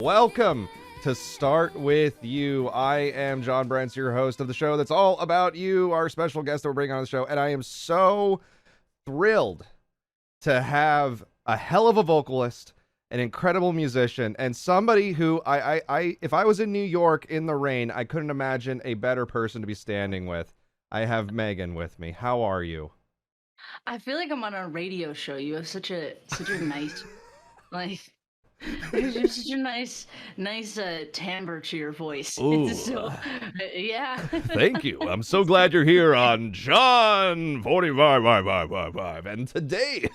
Welcome to Start With You. I am Jon Brence, your host of the show that's all about you, our special guest that we're bringing on the show, and I am so thrilled to have a hell of a vocalist, an incredible musician, and somebody who if I was in New York in the rain, I couldn't imagine a better person to be standing with. I have Megan with me. How are you? I feel like I'm on a radio show. You have such a nice, like, there's such a nice timbre to your voice. Ooh, So, yeah. thank you. I'm so glad you're here on John 45, and today.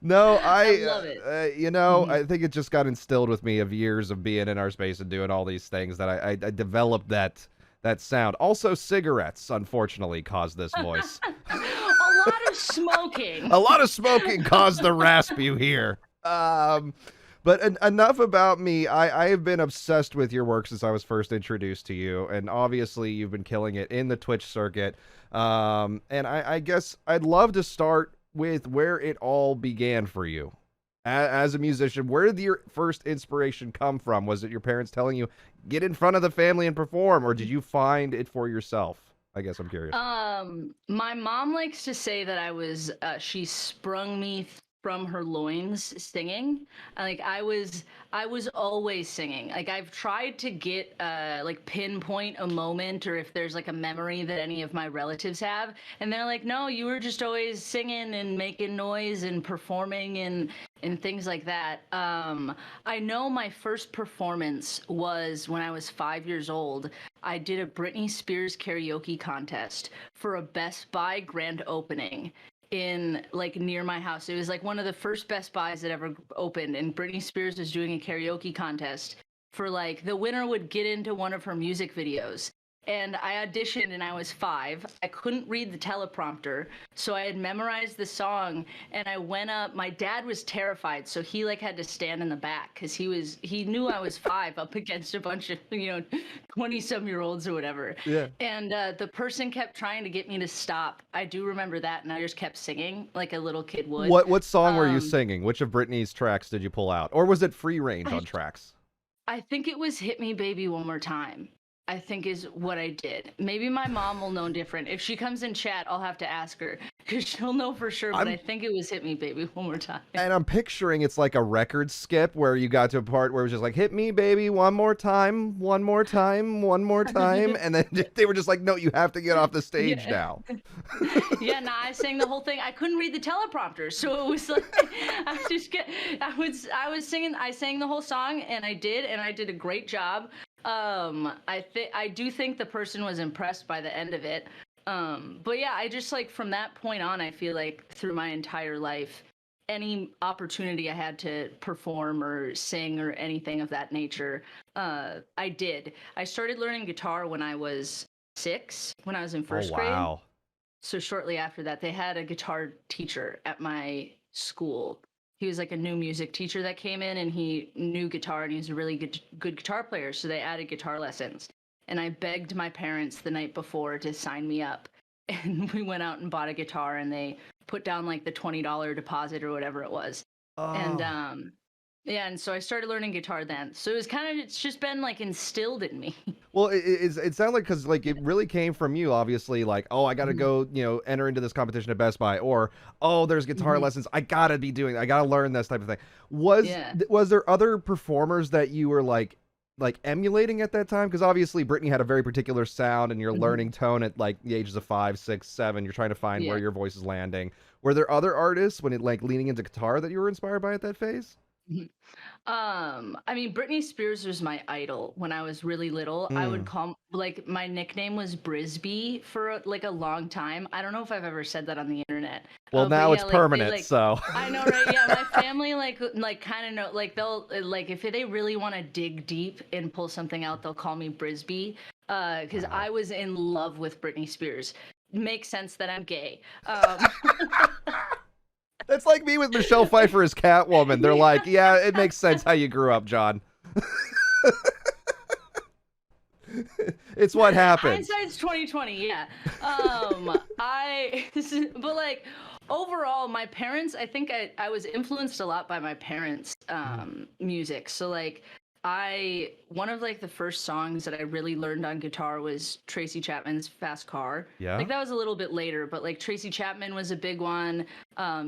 No, I love it. I think it just got instilled with me of years of being in our space and doing all these things that I developed that sound. Also, cigarettes, unfortunately, caused this voice. A lot of smoking. A lot of smoking caused the rasp you hear. But enough about me. I have been obsessed with your work since I was first introduced to you, and obviously you've been killing it in the Twitch circuit. And I guess I'd love to start with where it all began for you. As a musician, where did your first inspiration come from? Was it your parents telling you, get in front of the family and perform, or did you find it for yourself? I guess I'm curious. My mom likes to say that she sprung me from her loins singing. I was always singing. Like, I've tried to get pinpoint a moment, or if there's like a memory that any of my relatives have, and they're like, no, you were just always singing and making noise and performing and things like that. I know my first performance was when I was 5 years old. I did a Britney Spears karaoke contest for a Best Buy grand opening in near my house. It was like one of the first Best Buys that ever opened, and Britney Spears was doing a karaoke contest for the winner would get into one of her music videos. And I auditioned and I was 5. I couldn't read the teleprompter, so I had memorized the song, and I went up. My dad was terrified, so he had to stand in the back because he knew I was 5 up against a bunch of 20-some-year-olds or whatever. Yeah. And the person kept trying to get me to stop. I do remember that, and I just kept singing like a little kid would. What song were you singing? Which of Britney's tracks did you pull out? Or was it free range on tracks? I think it was Hit Me Baby One More Time, I think is what I did. Maybe my mom will know different. If she comes in chat, I'll have to ask her because she'll know for sure. But I think it was Hit Me Baby One More Time. And I'm picturing it's like a record skip where you got to a part where it was just like, hit me, baby, one more time, one more time, one more time. And then they were just like, no, you have to get off the stage now. Yeah, I sang the whole thing. I couldn't read the teleprompter. So it was like, I was singing, I sang the whole song, and I did a great job. I do think the person was impressed by the end of it. But yeah, I just from that point on, I feel like through my entire life, any opportunity I had to perform or sing or anything of that nature, I did. I started learning guitar when I was 6, when I was in first grade. Wow. So shortly after that, they had a guitar teacher at my school. He was like a new music teacher that came in, and he knew guitar, and he was a really good guitar player. So they added guitar lessons, and I begged my parents the night before to sign me up. And we went out and bought a guitar, and they put down the $20 deposit or whatever it was. Oh. And yeah, and so I started learning guitar then. So it's just been instilled in me. Well, it sounded like, because it really came from you, obviously, oh, I gotta go, enter into this competition at Best Buy, or, oh, there's guitar lessons, I gotta be doing, I gotta learn this type of thing. Was there other performers that you were like emulating at that time? Because obviously Britney had a very particular sound, and you're learning tone at the ages of 5, 6, 7. You're trying to find where your voice is landing. Were there other artists when it leaning into guitar that you were inspired by at that phase? I mean, Britney Spears was my idol when I was really little. I would call my nickname was Brisby for a long time. I don't know if I've ever said that on the internet. Well, now it's permanent, so. I know, right? Yeah, my family kind of know, they'll if they really want to dig deep and pull something out, they'll call me Brisby, because I was in love with Britney Spears. Makes sense that I'm gay. That's like me with Michelle Pfeiffer as Catwoman. They're like, yeah, it makes sense how you grew up, John. It's what happened. Hindsight's 2020, yeah. But overall, my parents, I think I was influenced a lot by my parents' music. So like one of like the first songs that I really learned on guitar was Tracy Chapman's Fast Car. Yeah. Like that was a little bit later, but like Tracy Chapman was a big one.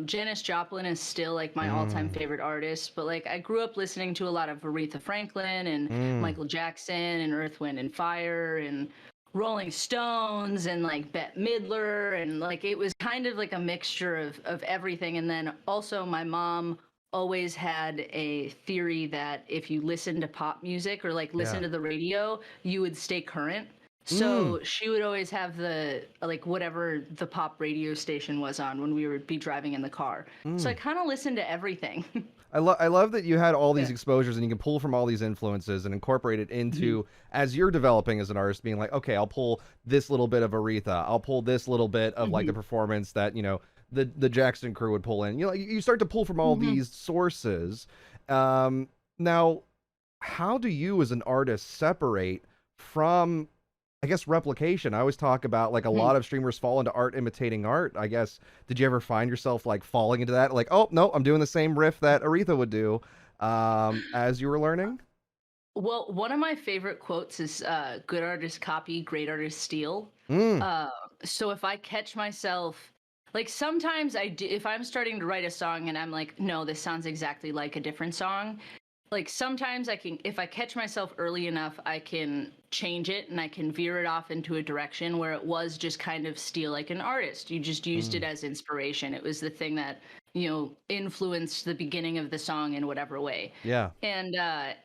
Janis Joplin is still like my all-time Mm. favorite artist, but like I grew up listening to a lot of Aretha Franklin and Mm. Michael Jackson and Earth, Wind and Fire and Rolling Stones and like Bette Midler, and like it was kind of like a mixture of everything. And then also my mom always had a theory that if you listen to pop music or like listen Yeah. to the radio, you would stay current. Mm. So she would always have the like whatever the pop radio station was on when we would be driving in the car. So I Mm. kind of listened to everything. I love that you had all these Yeah. exposures and you can pull from all these influences and incorporate it Mhm. into as you're developing as an artist, being like, okay, I'll pull this little bit of Aretha, I'll pull this little bit of like the Mhm. performance that the Jackson crew would pull in. You start to pull from all Mhm. these sources. Now, how do you as an artist separate from I guess replication? I always talk about like a Mhm. lot of streamers fall into art imitating art. I guess did you ever find yourself like falling into that? Like, oh no, I'm doing the same riff that Aretha would do as you were learning? Well, one of my favorite quotes is good artists copy, great artists steal. Mm. Uh, so if I catch myself, like sometimes I do, if I'm starting to write a song and I'm like, no, this sounds exactly like a different song, like sometimes I can, if I catch myself early enough, I can change it and I can veer it off into a direction where it was just kind of steal like an artist. You just used it Mm. as inspiration. It was the thing that, influenced the beginning of the song in whatever way. Yeah. And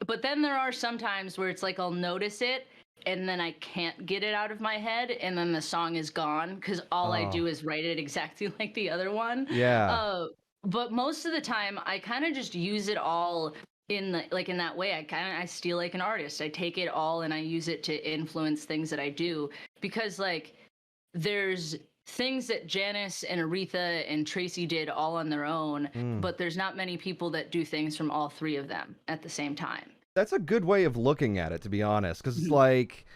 but then there are some times where it's like I'll notice it and then I can't get it out of my head and then the song is gone because all I Oh. do is write it exactly like the other one. Yeah. Uh, but most of the time I kind of just use it all in the like in that way. I steal like an artist. I take it all and I use it to influence things that I do because like there's things that Janice and Aretha and Tracy did all on their own, Mm. but there's not many people that do things from all three of them at the same time. That's a good way of looking at it, to be honest, because it's Mhm. like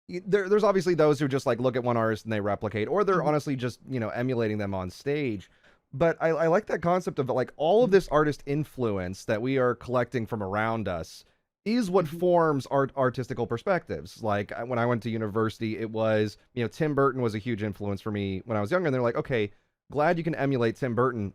there's obviously those who just like look at one artist and they replicate, or they're Mhm. honestly just emulating them on stage. But I like that concept of like all of this artist influence that we are collecting from around us is what Mhm. forms artistical perspectives. Like when I went to university, it was Tim Burton was a huge influence for me when I was younger. And they're like, okay, glad you can emulate Tim Burton.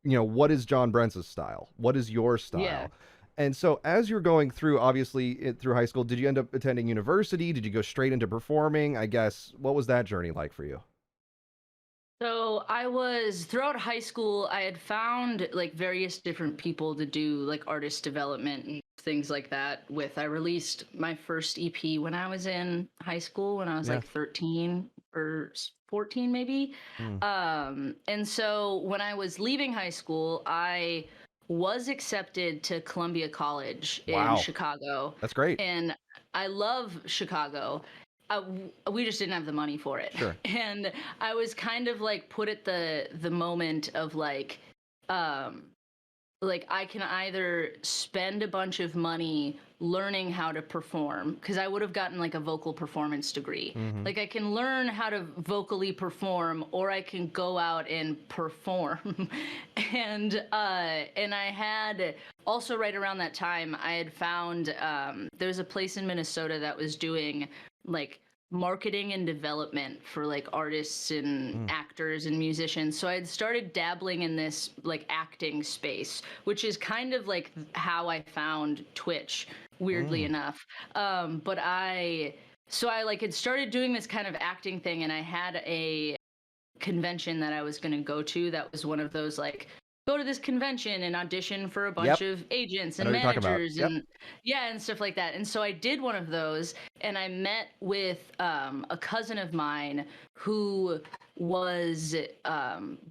What is Jon Brence's style? What is your Yeah. style? And so, as you're going through, obviously, through high school, did you end up attending university? Did you go straight into performing? I guess, what was that journey like for you? So I was throughout high school, I had found like various different people to do like artist development and things like that with. I released my first EP when I was in high school when I was Yeah. like 13 or 14 maybe. Mm. And so when I was leaving high school, I was accepted to Columbia College in Wow. Chicago. That's great. And I love Chicago. We just didn't have the money for it. Sure. And I was kind of like put at the moment of um like I can either spend a bunch of money learning how to perform because I would have gotten like a vocal performance degree. Hmm. Like I can learn how to vocally perform or I can go out and perform. And I had also right around that time I had found there was a place in Minnesota that was doing like marketing and development for like artists and Mm. actors and musicians. So I had started dabbling in this like acting space, which is kind of like how I found Twitch, weirdly Mm. enough. But I like had started doing this kind of acting thing and I had a convention that I was going to go to that was one of those like go to this convention and audition for a bunch Yep. of agents I and know what you're talking about. managers Yep. and yeah and stuff like that. And so I did one of those and I met with a cousin of mine who was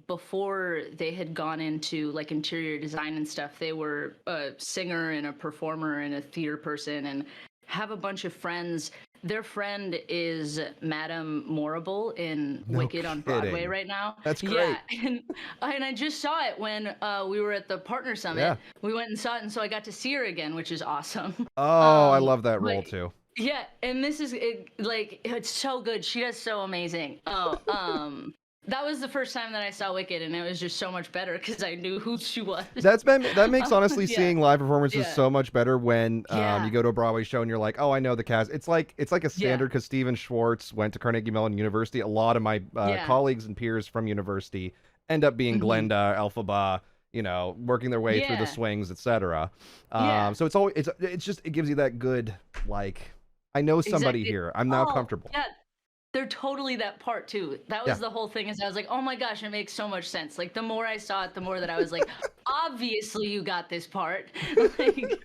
before they had gone into like interior design and stuff, they were a singer and a performer and a theater person and have a bunch of friends. Their friend is Madame Morrible in No Wicked on Broadway kidding. right now. That's Yeah, great. and I just saw it when we were at the Partner Yeah. Summit. We went and saw it, and so I got to see her again, which is awesome. Oh, I love that But role too. yeah, and this is like it's so good. She does so amazing. Oh, that was the first time that I saw Wicked, and it was just so much better because I knew who she was. That makes honestly Yeah. seeing live performances Yeah. so much better when Yeah. you go to a Broadway show and you're like, oh, I know the cast. It's like a Yeah. standard because Steven Schwartz went to Carnegie Mellon University. A lot of my Yeah. colleagues and peers from university end up being Glenda, Elphaba, working their way through the Yeah. swings, etc. Yeah. So it's just it gives you that good like I know somebody Exactly. here. I'm now Oh, comfortable. yeah. They're totally that part too. That was Yeah. the whole thing is I was like, oh my gosh, it makes so much sense. Like the more I saw it, the more that I was like, obviously you got this part. Like,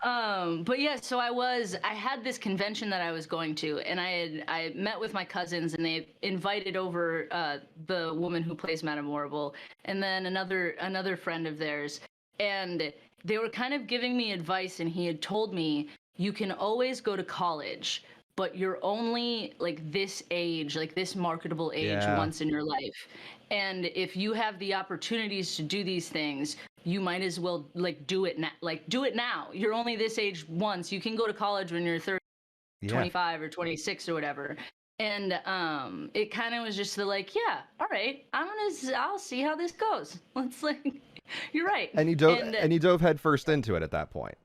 but yeah, so I had this convention that I was going to, and I met with my cousins, and they invited over the woman who plays Madame Morrible, and then another friend of theirs, and they were kind of giving me advice, and he had told me you can always go to college, but you're only like this age, like this marketable age once in your life. And if you have the opportunities to do these things, you might as well like do it now. Like do it now. You're only this age once. You can go to college when you're 30, 25 or 26 or whatever. And it kind of was just like, yeah, all right, I'll see how this goes. Let's like, you're right. And you dove head first into it at that point.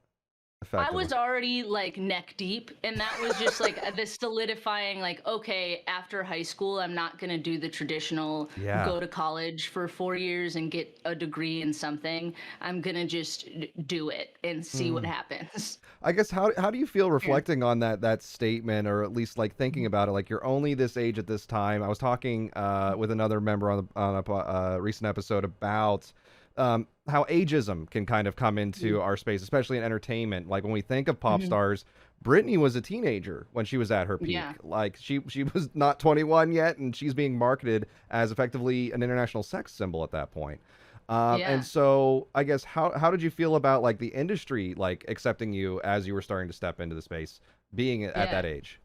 I was already like neck deep, and that was just like the solidifying, like, okay, after high school, I'm not going to do the traditional go to college for 4 years and get a degree in something. I'm going to just do it and see what happens. I guess how do you feel reflecting on that statement, or at least like thinking about it? Like you're only this age at this time. I was talking with another member on a recent episode about how ageism can kind of come into our space, especially in entertainment. Like when we think of pop stars, Britney was a teenager when she was at her peak. Yeah. Like she was not 21 yet, and she's being marketed as effectively an international sex symbol at that point. And so I guess how did you feel about like the industry like accepting you as you were starting to step into the space, being at that age?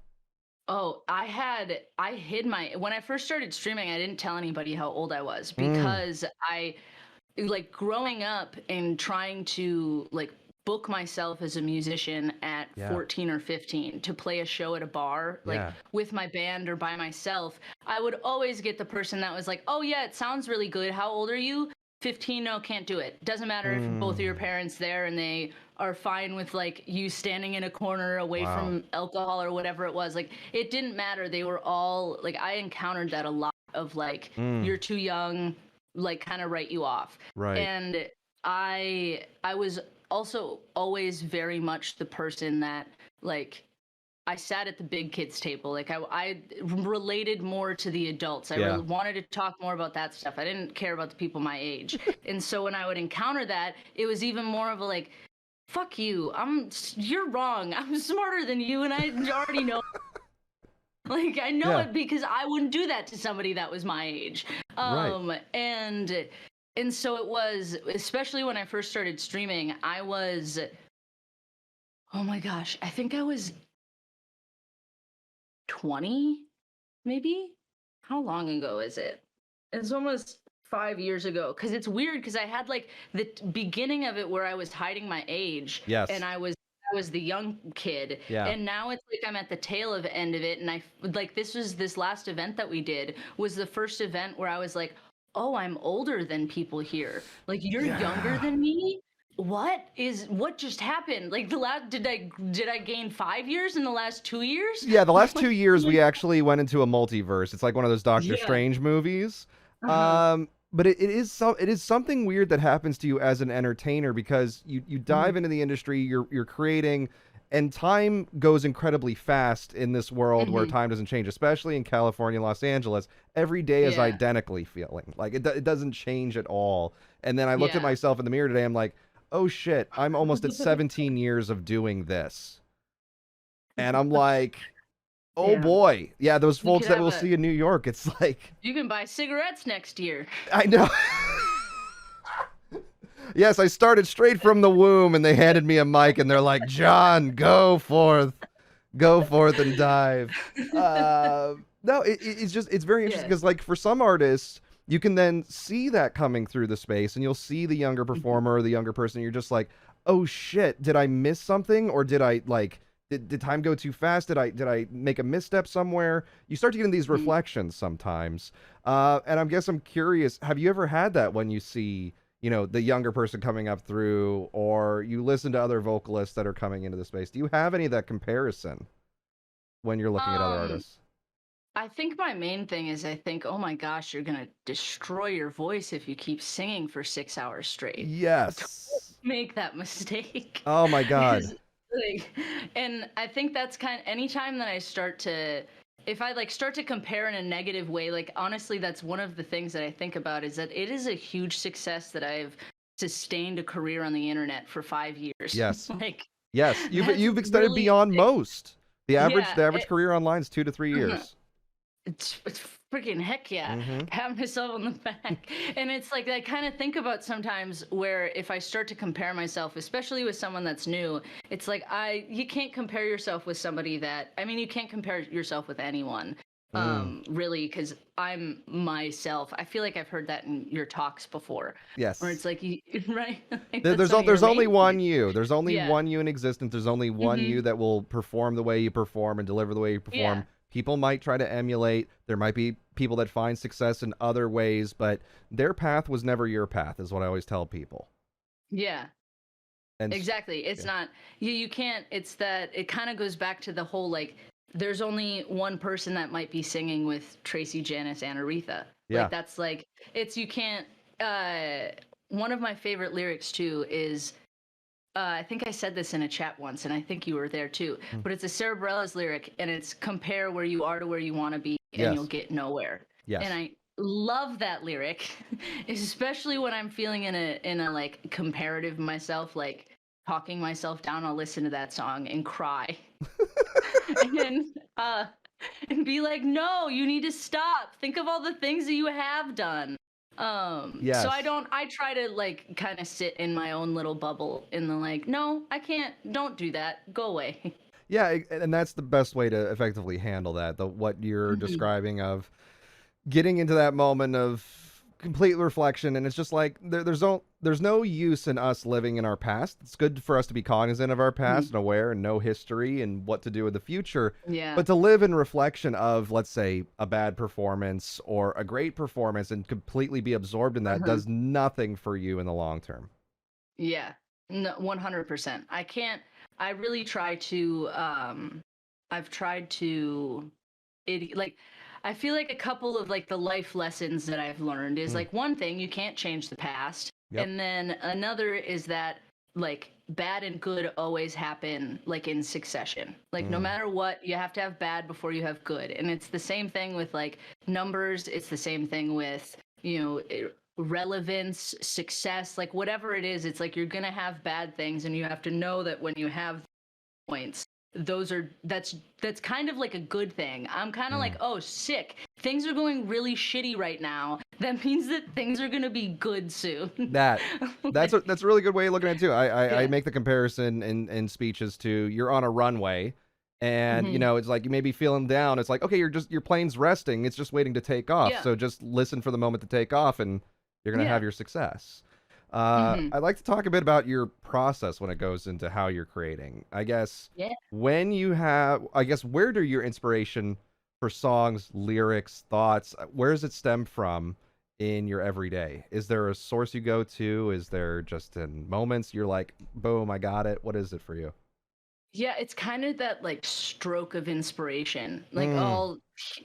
Oh, I hid when I first started streaming, I didn't tell anybody how old I was because I like growing up and trying to like book myself as a musician at 14 or 15 to play a show at a bar, like with my band or by myself. I would always get the person that was like, oh yeah, it sounds really good. How old are you? 15. No, can't do it. Doesn't matter if both of your parents there and they are fine with like you standing in a corner away from alcohol or whatever it was. Like it didn't matter. They were all like, I encountered that a lot of like, you're too young, like kind of write you off. Right. And I was also always very much the person that like I sat at the big kids table. Like I related more to the adults. I really wanted to talk more about that stuff. I didn't care about the people my age. And so when I would encounter that, it was even more of a like, fuck you. You're wrong. I'm smarter than you, and I already know. Like I know it because I wouldn't do that to somebody that was my age. And so it was, especially when I first started streaming, I was, oh my gosh, I think I was 20, maybe? How long ago is it? It's almost 5 years ago. Because it's weird because I had like the beginning of it where I was hiding my age. Yes. And I was the young kid. Yeah. And now it's like I'm at the tail of the end of it. And I like this last event that we did was the first event where I was like, oh, I'm older than people here. Like you're younger than me? What just happened? Like did I gain 5 years in the last 2 years? Yeah, the last 2 years we actually went into a multiverse. It's like one of those Doctor Strange movies. But it is something weird that happens to you as an entertainer because you dive into the industry, you're creating, and time goes incredibly fast in this world where time doesn't change, especially in California, Los Angeles. Every day is identically feeling like it doesn't change at all. And then I looked at myself in the mirror today. I'm like, oh shit, I'm almost at 17 years of doing this. And I'm like, oh boy. Yeah, those folks that we'll see in New York, it's like... You can buy cigarettes next year. I know. Yes, I started straight from the womb and they handed me a mic and they're like, John, go forth and dive. No, it's very interesting because like for some artists, you can then see that coming through the space and you'll see the younger performer or the younger person. And you're just like, oh shit, did I miss something? Or did did time go too fast? Did I make a misstep somewhere? You start to get in these reflections sometimes. And I'm curious, have you ever had that when you see, the younger person coming up through, or you listen to other vocalists that are coming into the space? Do you have any of that comparison when you're looking at other Um, artists? I think my main thing is I think, oh my gosh, you're gonna destroy your voice if you keep singing for 6 hours straight. Don't Yes. make that mistake. Oh my God. Because like, and I think that's anytime that I start to, if I like start to compare in a negative way, like honestly, that's one of the things that I think about is that it is a huge success that I've sustained a career on the internet for 5 years. Yes. Like Yes. that's You've extended really beyond most. yeah. The average career online is 2 to 3 years. It's freaking heck yeah. Mm-hmm. Pat myself on the back. And it's like I kind of think about sometimes where if I start to compare myself, especially with someone that's new, it's like you can't compare yourself with somebody that, I mean, you can't compare yourself with anyone. Really, because I'm myself. I feel like I've heard that in your talks before, where it's Yes. like, right? Like that's some of your There's only main one points. you. There's only Yeah. one you in existence. There's only one Hmm. you that will perform the way you perform and deliver the way you Yeah. perform. People might try to emulate. There might be people that find success in other ways, but their path was never your path, is what I always tell people. Yeah. And Exactly. It's yeah. not you can't it's that it kind of goes back to the whole like there's only one person that might be singing with Tracy, Janice, and Aretha. Yeah. Like that's like it's you can't one of my favorite lyrics too is I think I said this in a chat once and I think you were there too. Mm. But it's a Sarah Bareilles lyric and it's compare where you are to where you want to be and you'll Yes. get nowhere. And Yes. I love that lyric, especially when I'm feeling in a like comparative myself like talking myself down. I'll listen to that song and cry and uh and be like, no, you need to stop, think of all the things that you have done. So Yes. I try to like kind of sit in my own little bubble in the like, no, I can't, don't do that, go away. Yeah, and that's the best way to effectively handle that. The what you're Mhm. describing of getting into that moment of complete reflection, and it's just like there's no use in us living in our past. It's good for us to be cognizant of our past Mhm. and aware and know history and what to do in the future, Yeah. but to live in reflection of, let's say, a bad performance or a great performance and completely be absorbed in that Uh-huh. does nothing for you in the long term. Yeah. No, 100%. I really try to I've tried to it like I feel like a couple of like the life lessons that I've learned is Mm. like one thing, you can't change the past. Yep. And then another is that like bad and good always happen like in succession. Like no Mm. matter what, you have to have bad before you have good. And it's the same thing with like numbers, it's the same thing with, relevance, success, like whatever it is, it's like you're going to have bad things and you have to know that when you have points that's kind of like a good thing. I'm kind of like, Mm. oh sick, things are going really shitty right now, that means that things are going to be good soon. That Like, that's a really good way of looking at it too. I yeah. make the comparison in speeches to you're on a runway, and Hmm. it's like you may be feeling down. It's like, okay, your plane's resting. It's just waiting to take off. Yeah. So just listen for the moment to take off, and you're gonna have Yeah. your success. Hmm. I'd like to talk a bit about your process when it goes into how you're creating. I guess Yeah. where do your inspiration for songs, lyrics, thoughts, where does it stem from in your everyday? Is there a source you go to? Is there just in moments you're like, boom, I got it? What is it for you? Yeah, it's kind of that like stroke of inspiration. Like Mm,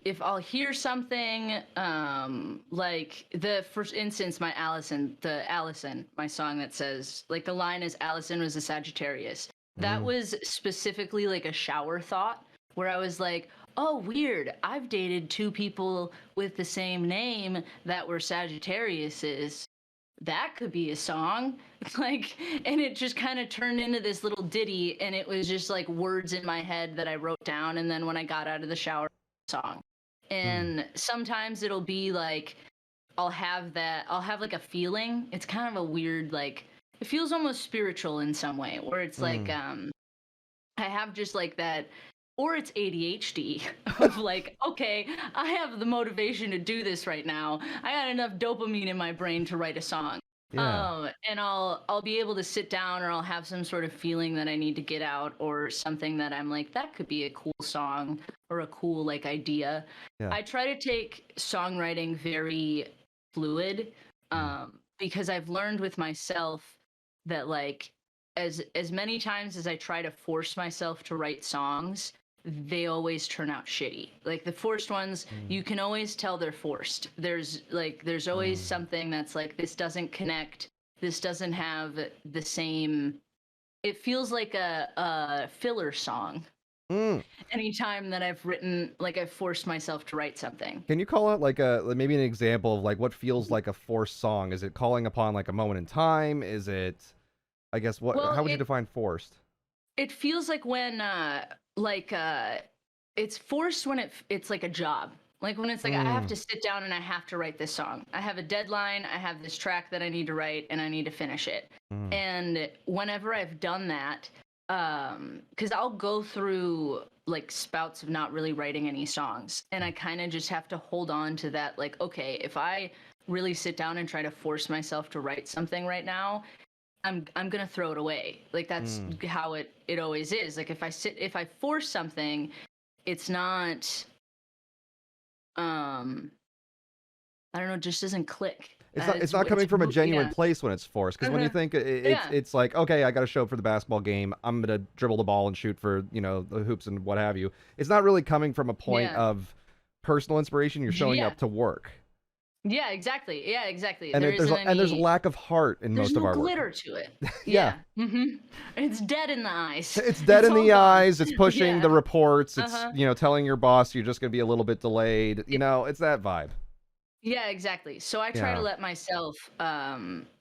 if I'll hear something, like the first instance, Allison, my song that says like the line is Allison was a Sagittarius. That mm, was specifically like a shower thought where I was like, oh, weird. I've dated two people with the same name that were Sagittariuses, that could be a song. Like, and it just kind of turned into this little ditty and it was just like words in my head that I wrote down, and then when I got out of the shower, song. mm, And sometimes it'll be like I'll have like a feeling. It's kind of a weird like it feels almost spiritual in some way where it's like mm. I have just like that, or it's ADHD of like, okay, I have the motivation to do this right now. I got enough dopamine in my brain to write a song. Yeah. And I'll be able to sit down, or I'll have some sort of feeling that I need to get out, or something that I'm like, that could be a cool song or a cool like idea. Yeah. I try to take songwriting very fluid, Mm. because I've learned with myself that like as many times as I try to force myself to write songs, they always turn out shitty. Like the forced ones, Mm. you can always tell they're forced. There's always Mm. something that's like, this doesn't connect. This doesn't have the same. It feels like a filler song. Mm. Anytime that I've written, like I've forced myself to write something. Can you call out like maybe an example of like what feels like a forced song? Is it calling upon like a moment in time? Is it, I guess, what? Well, How would you define forced? it feels like when like it's forced when it's like a job. Like when it's like I have Mm. to sit down and I have to write this song. I have a deadline, I have this track that I need to write, and I need to finish it. Mm. And whenever I've done that, cuz I'll go through like spouts of not really writing any songs, and I kind of just have to hold on to that, like, okay, if I really sit down and try to force myself to write something right now, I'm gonna throw it away. Like that's Mm. how it always is. Like if I force something, it's not I don't know, it just doesn't click. It's not coming from a genuine Yeah. place when it's forced. Because when you Uh-huh. think Yeah. it's like, okay, I got to show up for the basketball game. I'm gonna dribble the ball and shoot for the hoops and what have you. It's not really coming from a point Yeah. of personal inspiration. You're showing Yeah. up to work, Yeah, exactly. Yeah, exactly. and There isn't there's a any lack of heart in there's most of no our work. glitter to it. Yeah, Yeah. It's dead in the eyes. it's dead It's in all the gone. eyes. It's pushing the Yeah. reports. It's Uh-huh. telling your boss you're just gonna be a little bit delayed. It's that vibe. Yeah, exactly. So I try to Yeah. let myself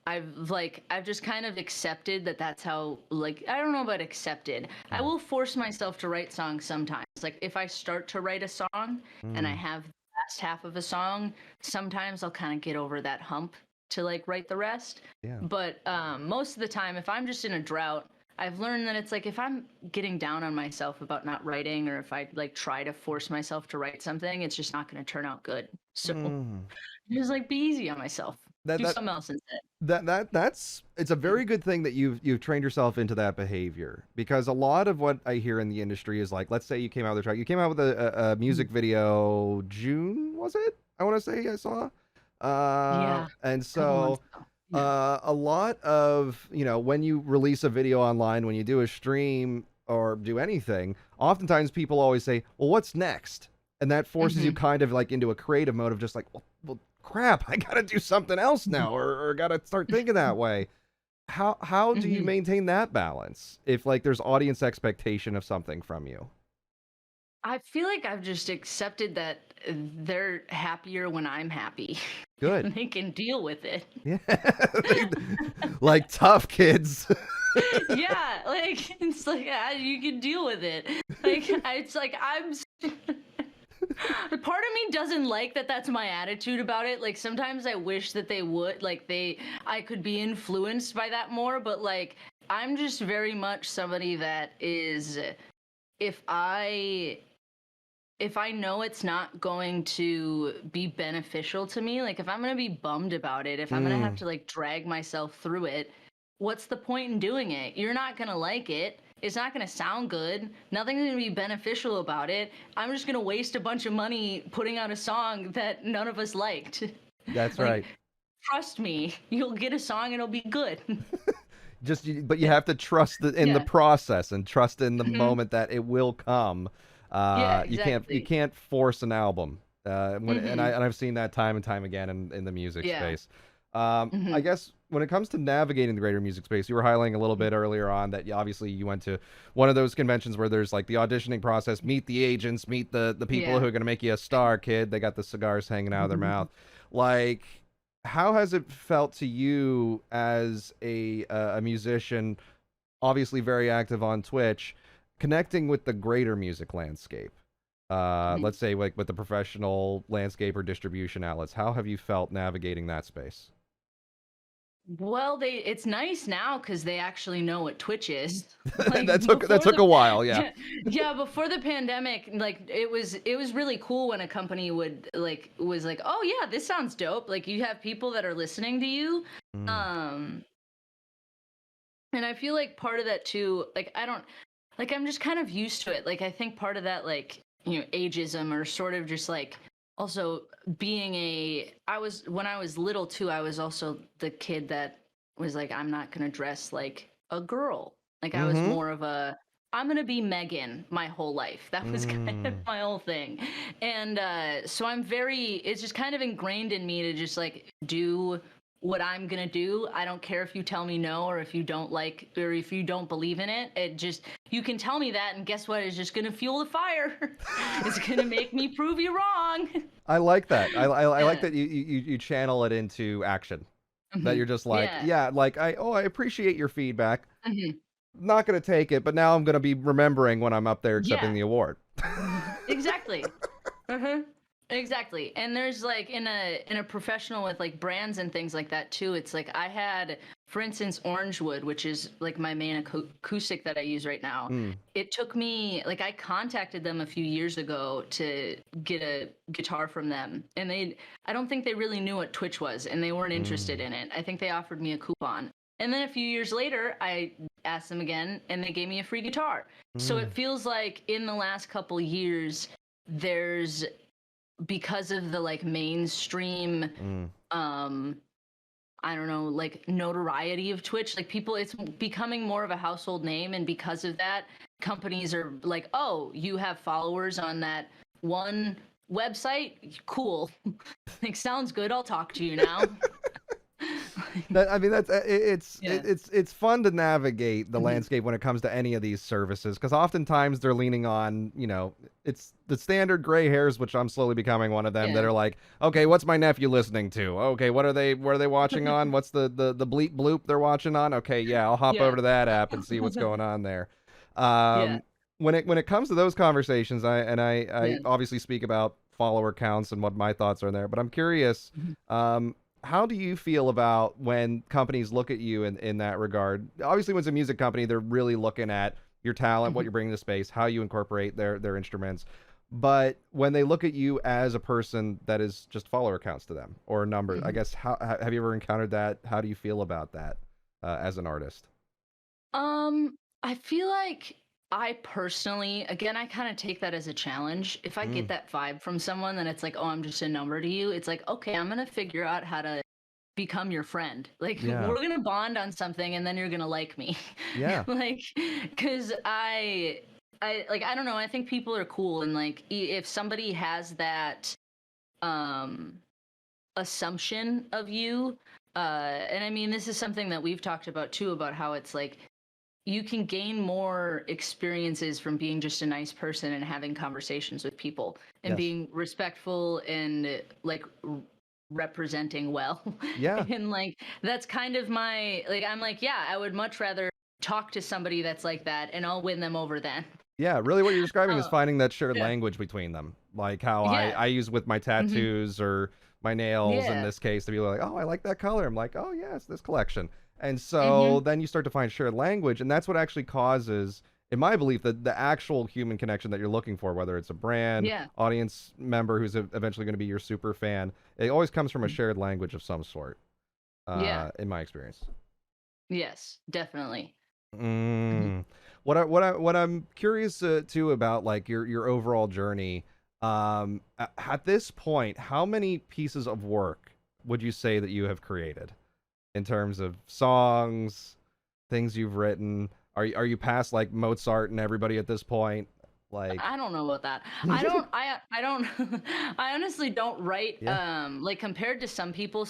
I've just kind of accepted that that's how, like, I don't know about accepted. I Mm. will force myself to write songs sometimes. Like if I start to write a song and I Mm. have the last half of a song, sometimes I'll kind of get over that hump to like write the rest. Yeah. But most of the time if I'm just in a drought, I've learned that it's like if I'm getting down on myself about not writing, or if I like try to force myself to write something, it's just not going to turn out good. So Mm. just like be easy on myself. That Do that something else instead. that's it's a very good thing that you've trained yourself into that behavior, because a lot of what I hear in the industry is like, let's say you came out with a track, you came out with a music video June, was it? I want to say I saw, Yeah, and a couple months so ago. Yeah. a lot of when you release a video online, when you do a stream or do anything, oftentimes people always say, well, what's next? And that forces you Hmm. kind of like into a creative mode of just like, well, crap, I gotta do something else now, or gotta start thinking that way. How do you Hmm. maintain that balance if like there's audience expectation of something from you? I feel like I've just accepted that they're happier when I'm happy. Good. And they can deal with it. Yeah. They- like tough kids. Yeah, like it's like you can deal with it. Like it's like part of me doesn't like that that's my attitude about it. Like sometimes I wish that they would, like I could be influenced by that more, but like I'm just very much somebody that is, if I if I know it's not going to be beneficial to me, like if I'm going to be bummed about it, if I'm going to have Mm, to like drag myself through it, what's the point in doing it? You're not going to like it. It's not going to sound good. Nothing's going to be beneficial about it. I'm just going to waste a bunch of money putting out a song that none of us liked. that's Like, right. trust me, you'll get a song and it'll be good. But you have to trust in the Yeah. process and trust in the Hmm. moment that it will come. Yeah, You exactly. can't force an album. Hmm. And I've seen that time and time again in the music Yeah. space. I Hmm. guess when it comes to navigating the greater music space, you were highlighting a little bit earlier on that obviously you went to one of those conventions where there's like the auditioning process, meet the agents, meet the people Yeah. who are going to make you a star, kid. They got the cigars hanging out of their mouth. Like, how has it felt to you as a musician, obviously very active on Twitch, connecting with the greater music landscape? Let's say like with the professional landscape or distribution outlets. How have you felt navigating that space? Well, it's nice now because they actually know what Twitch is. Like That before took the a while, yeah. yeah, yeah, before the pandemic, like it was really cool when a company would like was like, "Oh yeah, this sounds dope." Like you have people that are listening to you, Mm. Um, and I feel like part of that too, like I don't like I'm just kind of used to it. Like I think part of that like, ageism or sort of just like also being I was when I was little too, I was also the kid that was like I'm not going to dress like a girl. Like I was Mm-hmm. more of a I'm going to be Megan my whole life. That was kind of Mm. my whole thing. And so it's just kind of ingrained in me to just like do what I'm gonna do. I don't care if you tell me no or if you don't like or if you don't believe in it. It just you can tell me that, and guess what? It's just gonna fuel the fire. It's gonna make me prove you wrong. I like that. I like Yeah. that you channel it into action. That Hmm. you're just like, Yeah. yeah, like I appreciate your feedback. Hmm. Not gonna take it, but now I'm gonna be remembering when I'm up there accepting Yeah. the award. Exactly. Uh-huh. Exactly. And there's like in a professional with like brands and things like that too. It's like I had, for instance, Orangewood, which is like my main acoustic that I use right now. Mm. It took me like I contacted them a few years ago to get a guitar from them, and I don't think they really knew what Twitch was, and they weren't interested Mm. in it. I think they offered me a coupon. And then a few years later, I asked them again, and they gave me a free guitar. So Mm. it feels like in the last couple years, there's because of the like mainstream Mm. um I don't know, like notoriety of Twitch, like people it's becoming more of a household name, and because of that, companies are like, "Oh, you have followers on that one website? Cool." Like sounds good. I'll talk to you now. That I mean, that's Yeah. it's fun to navigate the Mhm. landscape when it comes to any of these services because oftentimes they're leaning on it's the standard gray hairs, which I'm slowly becoming one of them that Yeah. are like, okay, what's my nephew listening to? Okay, what are they watching on? What's the bleep bloop they're watching on? Okay, yeah, I'll hop over Yeah. to that app and see what's going on there. Yeah. Um, when it comes to those conversations, I Yeah. obviously speak about follower counts and what my thoughts are there, but I'm curious. Mhm. Um, how do you feel about when companies look at you in that regard? Obviously, when it's a music company, they're really looking at your talent, what Mhm. you're bringing to space, how you incorporate their instruments. But when they look at you as a person that is just follower counts to them or a number, I Mhm. guess have you ever encountered that? How do you feel about that as an artist? I feel like I personally, again, I kind of take that as a challenge. If I get Mm, that vibe from someone, then it's like, oh, I'm just a number to you. It's like, okay, I'm gonna figure out how to become your friend. Like yeah, we're gonna bond on something, and then you're gonna like me. yeah, Like, because I don't know. I think people are cool, and like if somebody has that um assumption of you, and I mean, this is something that we've talked about too, about how it's like you can gain more experiences from being just a nice person and having conversations with people and yes, being respectful and like representing well. yeah. And like that's kind of my like I'm like, yeah, I would much rather talk to somebody that's like that, and I'll win them over then. Yeah, really what you're describing is Oh, finding that shared yeah. language between them. Like how Yeah. I use with my Hmm. tattoos or my nails in Yeah. this case to be like, oh, I like that color. I'm like, oh, yeah, it's this collection. And so Hmm. then you start to find shared language. And that's what actually causes, in my belief, the actual human connection that you're looking for, whether it's a brand, Yeah. audience member who's eventually going to be your super fan. It always comes from a shared language of some sort, Yeah. in my experience. Yes, definitely. Mhm. Mm. What I'm curious too about like your overall journey. At this point, how many pieces of work would you say that you have created in terms of songs, things you've written? Are you past like Mozart and everybody at this point? Like, I don't know about that. I don't I honestly don't write yeah, like compared to some people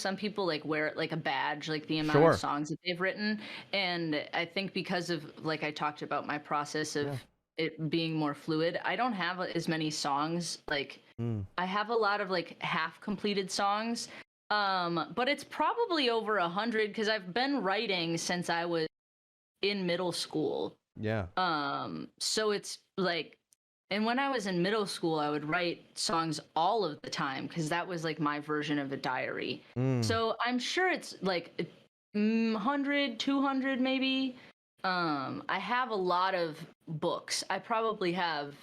like wear it like a badge, like the amount of sure, songs that they've written. And I think because of like I talked about my process of yeah, it being more fluid, I don't have as many songs. Like mm, I have a lot of like half completed songs. But it's probably over 100 because I've been writing since I was in middle school. yeah, So it's like, and when I was in middle school, I would write songs all of the time because that was like my version of a diary. mm, So I'm sure it's like 100, 200 maybe. I have a lot of books. I probably have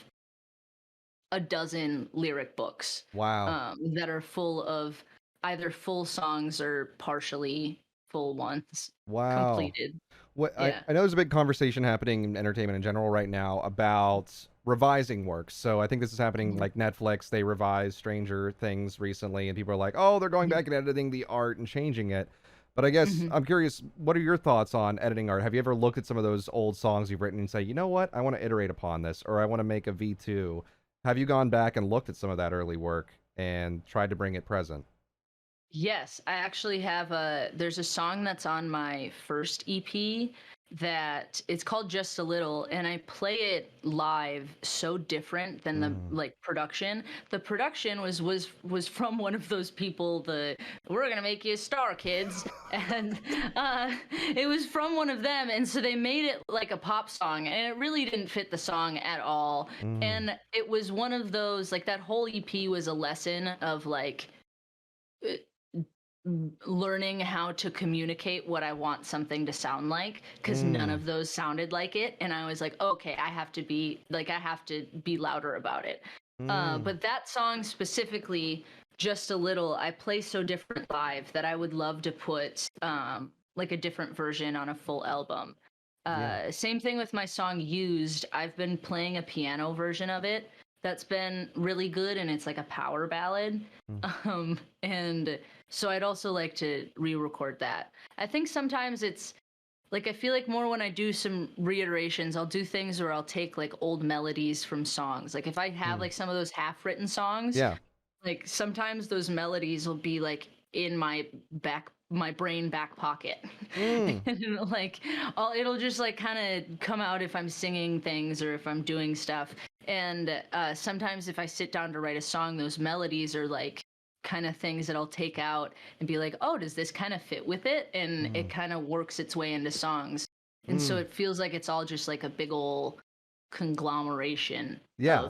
a dozen lyric books wow, that are full of either full songs or partially full ones Wow. completed. What Yeah. I know there's a big conversation happening in entertainment in general right now about revising works. So I think this is happening Mhm. like Netflix. They revised Stranger Things recently, and people are like, "Oh, they're going Mhm. back and editing the art and changing it." But I guess Mhm. I'm curious, what are your thoughts on editing art? Have you ever looked at some of those old songs you've written and say, "You know what? I want to iterate upon this, or I want to make a V2." Have you gone back and looked at some of that early work and tried to bring it present? Yes, I actually have there's a song that's on my first EP that it's called Just a Little, and I play it live so different than the Mm. like production. The production was from one of those people, the we're gonna make you a star, kids. And it was from one of them, and so they made it like a pop song, and it really didn't fit the song at all. Mm. And it was one of those, like, that whole EP was a lesson of like uh, learning how to communicate what I want something to sound like, because none Mm. of those sounded like it. And I was like, okay, I have to be louder about it. Mm. But that song specifically, Just a Little, I play so different live that I would love to put like a different version on a full album. Yeah. Same thing with my song Used. I've been playing a piano version of it that's been really good, and it's like a power ballad. Mm. And so I'd also like to re-record that. I think sometimes it's like, I feel like more when I do some reiterations, I'll do things where I'll take like old melodies from songs. Like if I have Mm. like some of those half-written songs, Yeah. like sometimes those melodies will be like in my brain back pocket. Mm. And like it'll just like kind of come out if I'm singing things or if I'm doing stuff. And sometimes if I sit down to write a song, those melodies are like kind of things that I'll take out and be like, oh, does this kind of fit with it? And it Mm. kind of works its way into songs. And so Mm. it feels like it's all just like a big old conglomeration Yeah.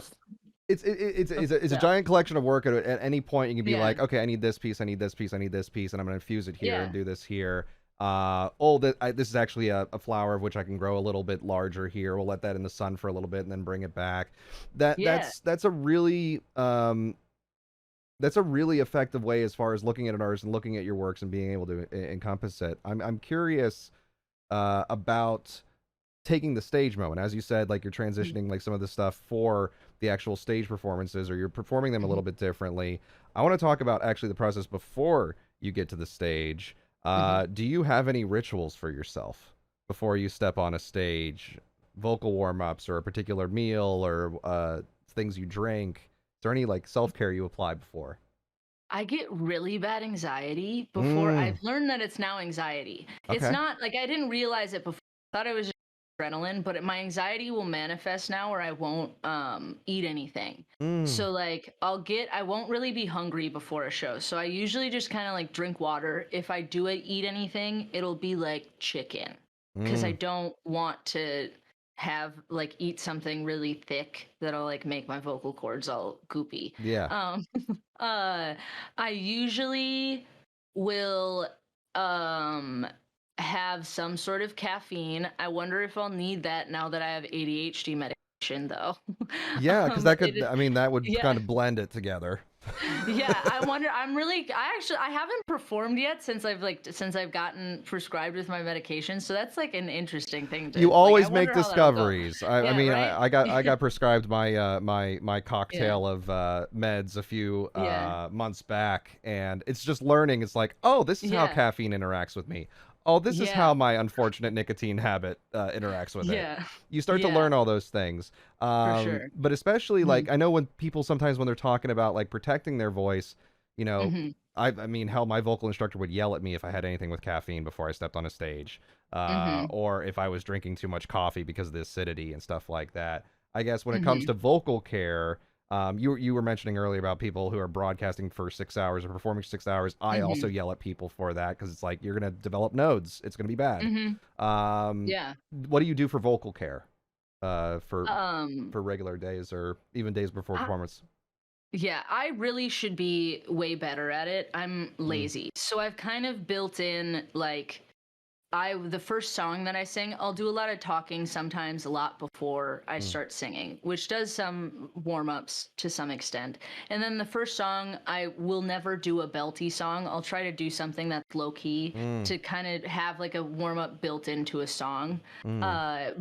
It's a stuff. giant collection of work. At any point, you can be Yeah. like, okay, I need this piece, I need this piece, I need this piece, and I'm going to infuse it here and Yeah. do this here. This is actually a flower of which I can grow a little bit larger here. We'll let that in the sun for a little bit and then bring it back. Yeah. That's a really effective way as far as looking at an artist and looking at your works and being able to encompass it. I'm curious about taking the stage moment, as you said, like you're Mhm. transitioning like some of the stuff for the actual stage performances, or you're performing them a little Mhm. bit differently. I want to talk about actually the process before you get to the stage. Mhm. Do you have any rituals for yourself before you step on a stage? Vocal warm-ups, or a particular meal, or things you drink? Is there any like self-care you apply before? I get really bad anxiety before. Mm. I've learned that it's now anxiety. It's Okay. not like I didn't realize it before. I thought it was just adrenaline, but my anxiety will manifest now where I won't eat anything. Mm. So like I won't really be hungry before a show. So I usually just kind of like drink water. If I do eat anything, it'll be like chicken, cuz I Mm. don't want to have like eat something really thick that'll like make my vocal cords all goopy. Yeah. Um uh I usually will um have some sort of caffeine. I wonder if I'll need that now that I have ADHD medication though. Yeah, because that could, It I mean, that would yeah. kind of blend it together. Yeah, I wonder. I haven't performed yet since I've gotten prescribed with my medication. So that's like an interesting thing You to like. I always make wonder how that'll go. discoveries. I Yeah, mean, right? I got prescribed my Yeah. cocktail of meds a few Yeah. months back, and it's just learning. It's like, oh, this is how Yeah. caffeine interacts with me. Oh, this is Yeah. how my unfortunate nicotine habit interacts with it. Yeah. You start to Yeah, learn all those things. for sure. But especially Mhm. like I know when people sometimes when they're talking about like protecting their voice, you know, Mhm. I mean, hell, my vocal instructor would yell at me if I had anything with caffeine before I stepped on a stage, Mhm. or if I was drinking too much coffee because of the acidity and stuff like that. I guess when it comes Mhm. to vocal care, you were mentioning earlier about people who are broadcasting for 6 hours or performing 6 hours. I also Mhm. yell at people for that because it's like you're gonna develop nodes. It's gonna be bad. Mhm. Um, Yeah. what do you do for vocal care? For Um. regular days or even days before I, performance? yeah, I really should be way better at it. I'm Mm. lazy, so I've kind of built in like the first song that I sing, I'll do a lot of talking sometimes, a lot before I start singing, which does some warm-ups to some extent. And then the first song, I will never do a belty song. I'll try to do something that's low-key to kind of have like a warm-up built into a song.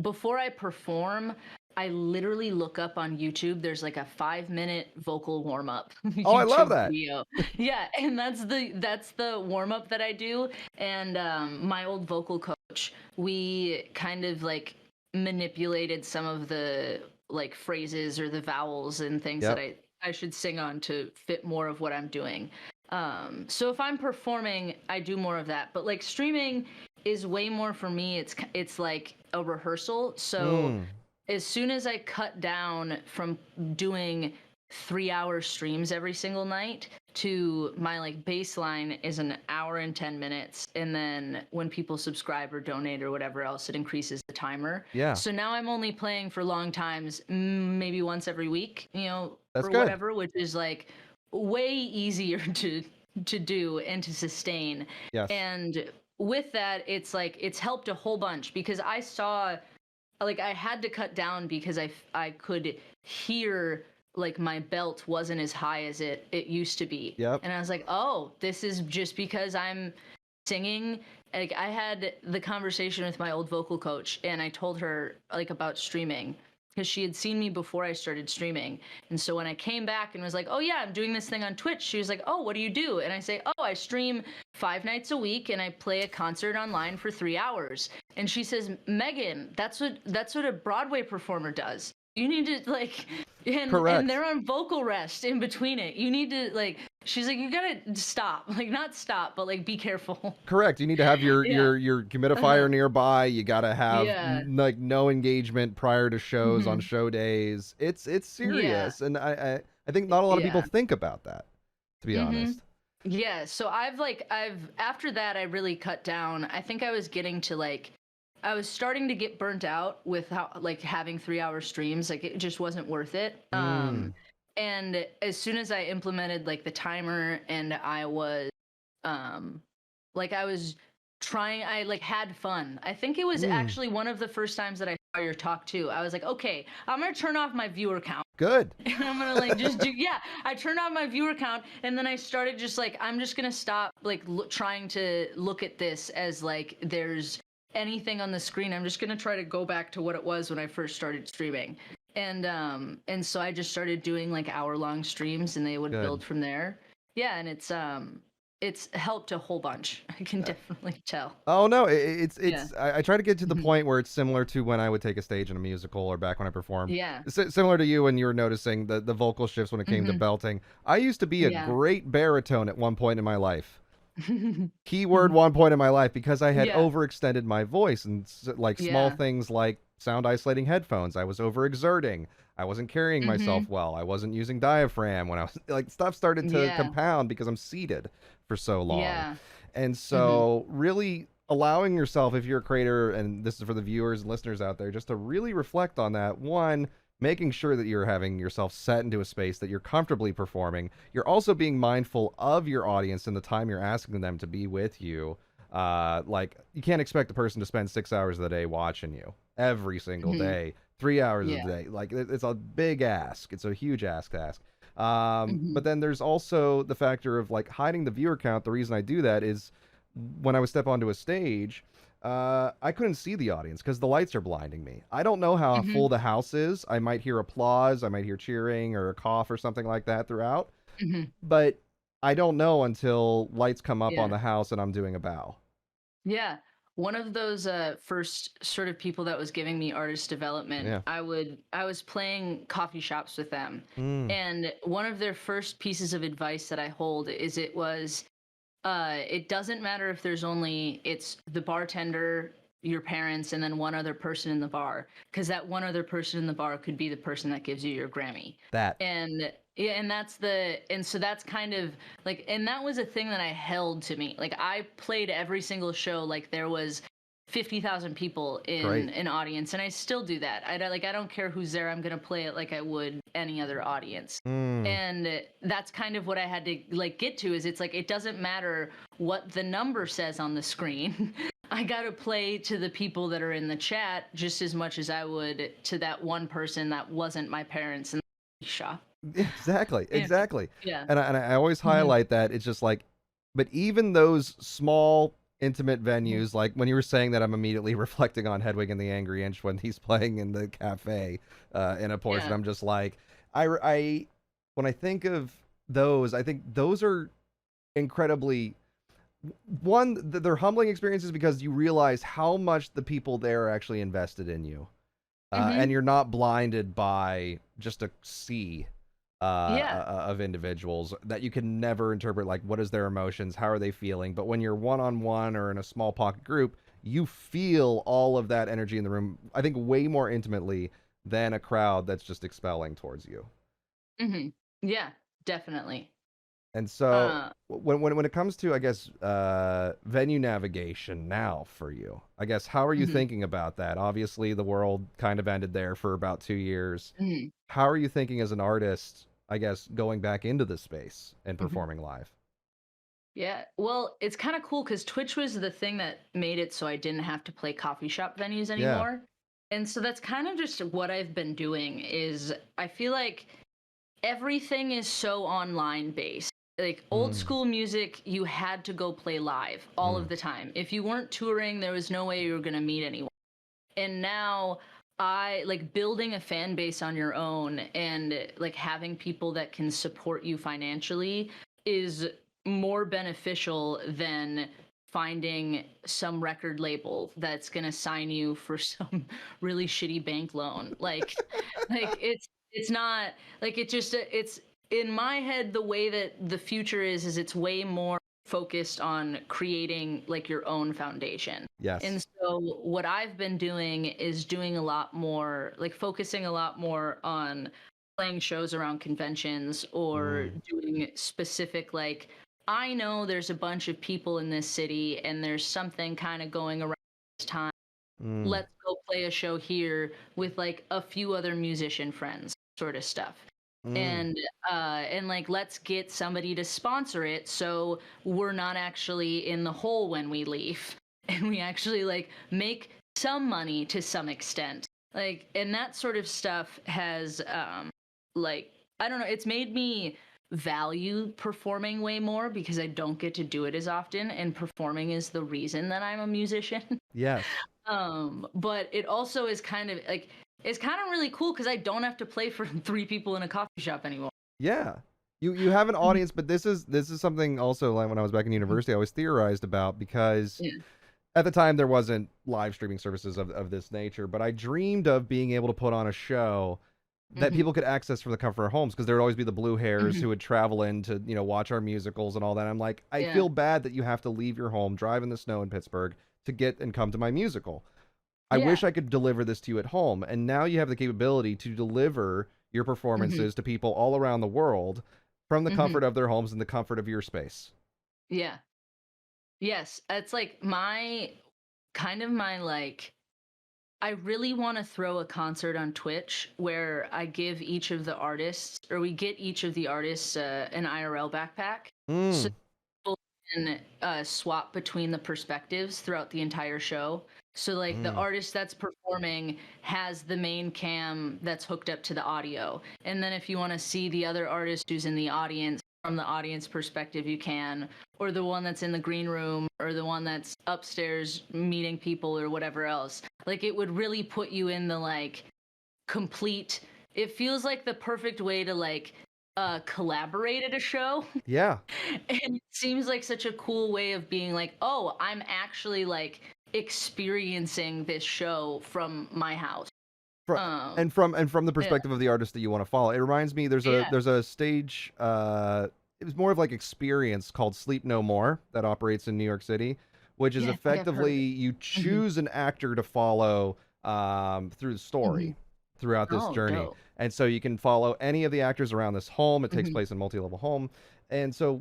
Before I perform, I literally look up on YouTube. There's like a 5-minute vocal warm up Oh, I love YouTube that. video. Yeah, and that's the warm up that I do. And my old vocal coach, we kind of like manipulated some of the like phrases or the vowels and things that I should sing on to fit more of what I'm doing. So if I'm performing, I do more of that. But like streaming is way more for me. It's like a rehearsal. So as soon as I cut down from doing 3-hour streams every single night to my like baseline is an hour and 10 minutes. And then when people subscribe or donate or whatever else, it increases the timer. Yeah. So now I'm only playing for long times, maybe once every week, That's or good. whatever, which is like way easier to do and to sustain. Yes. And with that, it's like, it's helped a whole bunch because I saw, like, I had to cut down because I could hear like my belt wasn't as high as it used to be. Yep. And I was like, oh, this is just because I'm singing. Like I had the conversation with my old vocal coach and I told her like about streaming because she had seen me before I started streaming. And so when I came back and was like, oh yeah, I'm doing this thing on Twitch, she was like, oh, what do you do? And I say, oh, I stream 5 nights a week and I play a concert online for 3 hours. And she says, Megan, that's what a Broadway performer does. You need to like, and they're on vocal rest in between it. You need to like, she's like, you gotta stop, like not stop, but like be careful. Correct. You need to have your humidifier nearby. You gotta have like no engagement prior to shows on show days. It's serious, and I think not a lot of people think about that, to be honest. Yeah. So I've after that I really cut down. I think I was getting to like, I was starting to get burnt out with how like having 3-hour streams. Like it just wasn't worth it. And as soon as I implemented like the timer and I was like I was trying, I like had fun. I think it was actually one of the first times that I saw your talk too. I was like, okay, I'm gonna turn off my viewer count. Good. And I'm gonna like just do I turned off my viewer count and then I started just like I'm just gonna stop like trying to look at this as like there's anything on the screen. I'm just gonna try to go back to what it was when I first started streaming. And so I just started doing like hour-long streams and they would build from there. Yeah, and it's helped a whole bunch. I can definitely tell. Oh no, it's I try to get to the point where it's similar to when I would take a stage in a musical or back when I performed. Yeah. Similar to you when you were noticing the vocal shifts when it came to belting. I used to be a great baritone at one point in my life. Keyword one point in my life because I had overextended my voice and like small things like sound isolating headphones. I was overexerting. I wasn't carrying myself well. I wasn't using diaphragm when I was like stuff started to compound because I'm seated for so long. Yeah. And so really allowing yourself, if you're a creator, and this is for the viewers and listeners out there, just to really reflect on that. One, making sure that you're having yourself set into a space that you're comfortably performing. You're also being mindful of your audience and the time you're asking them to be with you. Like you can't expect a person to spend 6 hours of the day watching you every single day, 3 hours a day. Like it's a big ask. It's a huge ask to ask. But then there's also the factor of like hiding the viewer count. The reason I do that is when I would step onto a stage, I couldn't see the audience because the lights are blinding me. I don't know how full the house is. I might hear applause, I might hear cheering or a cough or something like that throughout. But I don't know until lights come up on the house and I'm doing a bow. Yeah. One of those first sort of people that was giving me artist development, I was playing coffee shops with them. And one of their first pieces of advice that I hold is it doesn't matter if it's the bartender, your parents, and then one other person in the bar, because that one other person in the bar could be the person that gives you your Grammy. And so that's kind of like, and that was a thing that I held to me. Like I played every single show like there was 50,000 people in an audience, and I still do that. I don't care who's there. I'm gonna play it like I would any other audience. And that's kind of what I had to like get to. Is it's like it doesn't matter what the number says on the screen. I gotta play to the people that are in the chat just as much as I would to that one person that wasn't my parents in the shop. Exactly, Yeah. exactly. Yeah. And I always Mhm. highlight that. It's just like, but even those small intimate Mhm. venues, like when you were saying that, I'm immediately reflecting on Hedwig and the Angry Inch when he's playing in the cafe in a portion. Yeah. I'm just like, I when I think of those, I think those are incredibly one. They're humbling experiences because you realize how much the people there are actually invested in you, and Mhm. you're not blinded by just a sea Yeah. of individuals that you can never interpret, like what is their emotions, how are they feeling. But when you're one on one or in a small pocket group, you feel all of that energy in the room, I think way more intimately than a crowd that's just expelling towards you. Mhm. Yeah, definitely. And so Uh when it comes to, I guess, venue navigation now for you, I guess, how are you mhm. thinking about that? Obviously the world kind of ended there for about 2 years. Mhm. How are you thinking as an artist, I guess, going back into the space and Mhm. performing live? Yeah. Well, it's kind of cool because Twitch was the thing that made it so I didn't have to play coffee shop venues Yeah. anymore. And so that's kind of just what I've been doing is I feel like everything is so online based. Like old Mm, school music, you had to go play live all mm, of the time. If you weren't touring, there was no way you were going to meet anyone. And now I like building a fan base on your own and like having people that can support you financially is more beneficial than finding some record label that's going to sign you for some really shitty bank loan. Like it's not like it just it's in my head the way that the future is it's way more focused on creating like your own foundation. And yes. so what I've been doing is doing a lot more, like focusing a lot more on playing shows around conventions or Mm, doing specific, like, I know there's a bunch of people in this city and there's something kind of going around this time. mm, Let's go play a show here with like a few other musician friends, sort of stuff. mm. And like let's get somebody to sponsor it so we're not actually in the hole when we leave and we actually like make some money to some extent. Like and that sort of stuff has like I don't know, it's made me value performing way more because I don't get to do it as often and performing is the reason that I'm a musician. Yes. But it also is kind of like it's kind of really cool because I don't have to play for three people in a coffee shop anymore. Yeah. You have an audience, but this is something also, like when I was back in university, I was theorized about, because Yeah. at the time there wasn't live streaming services of this nature, but I dreamed of being able to put on a show that Hmm. people could access from the comfort of homes, because there would always be the blue hairs Hmm. who would travel in to, watch our musicals and all that. I'm like, I Yeah. feel bad that you have to leave your home, drive in the snow in Pittsburgh to get and come to my musical. I Yeah. wish I could deliver this to you at home. And now you have the capability to deliver your Hmm. performances to people all around the world from the Hmm. comfort of their homes and the comfort of your space. Yeah. Yes. It's like my kind of my like I really want to throw a concert on Twitch where I give each of the artists, or we get each of the artists an IRL backpack, so Mm, people can swap between the perspectives throughout the entire show. So, like, the mm, artist that's performing has the main cam that's hooked up to the audio. And then, if you want to see the other artist who's in the audience from the audience perspective, you can, or the one that's in the green room, or the one that's upstairs meeting people, or whatever else. Like, it would really put you in the like complete, it feels like the perfect way to like collaborate at a show. yeah. And it seems like such a cool way of being like, oh, I'm actually like experiencing this show from my house. Fro- Um, and from the yeah, perspective of the artist that you want to follow. It reminds me, there's a yeah, there's a stage, it was more of like experience, called Sleep No More, that operates in New York City, which is yeah. I think I've heard effectively of it. you Hmm. choose an actor to follow through the Hmm. story throughout this Oh, journey. dope. And so you can follow any of the actors around this home. It takes Hmm. place in a multi-level home. And so